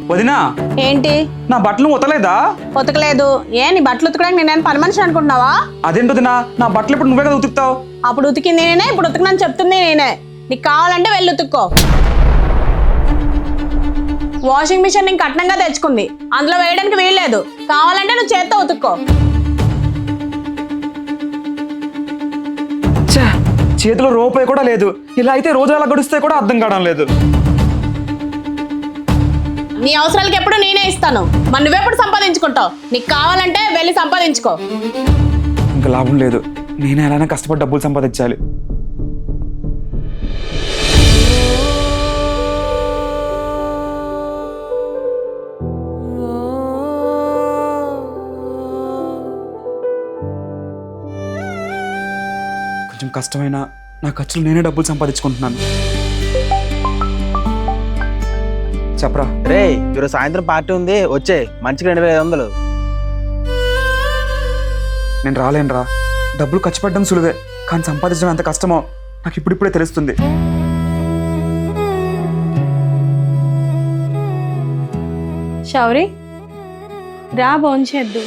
వదినా, ఏంటి? నా బట్టలు ఉతకలేదా? ఉతకలేదు. ఏ నీ బట్టలు ఉతకడానికి నేను పని మనిషి అనుకుంటున్నావా? అదేంటి వదినా, నా బట్టలు ఇప్పుడు నువ్వే కదా ఉతుకుతావు. అప్పుడు ఉతికింది నేనే, ఇప్పుడు ఉతకనని చెప్తుంది నేనే. నీకు కావాలంటే వెళ్ళి ఉతుక్కో. వాషింగ్ మిషన్ నేను కట్నంగా తెచ్చుకుంది, అందులో వేయడానికి వీల్లేదు. కావాలంటే నువ్వు చేత్తో ఉతుక్కో. ఛే, చేతిలో రూపాయి కూడా లేదు. ఇలా అయితే రోజు అలా గడుస్తే కూడా అర్థం కావడం లేదు. నీ అవసరాలకి ఎప్పుడు నేనే ఇస్తాను, మరి నువ్వెప్పుడు సంపాదించుకుంటావు? నీకు కావాలంటే వెళ్ళి సంపాదించుకో. ఇంకా లాభం లేదు, నేనే అలానే కష్టపడి డబ్బులు సంపాదించాలి. కొంచెం కష్టమైన నా ఖర్చులు నేనే డబ్బులు సంపాదించుకుంటున్నాను. చెప్పరా. రే, ఈరోజు సాయంత్రం పార్టీ ఉంది, వచ్చే. మంచిగా 2500. నేను రాలేనురా. డబ్బులు ఖర్చు పెట్టడం సులువే, కానీ సంపాదించడం ఎంత కష్టమో నాకు ఇప్పుడిప్పుడే తెలుస్తుంది. శౌరి రా, భోంచేద్దు.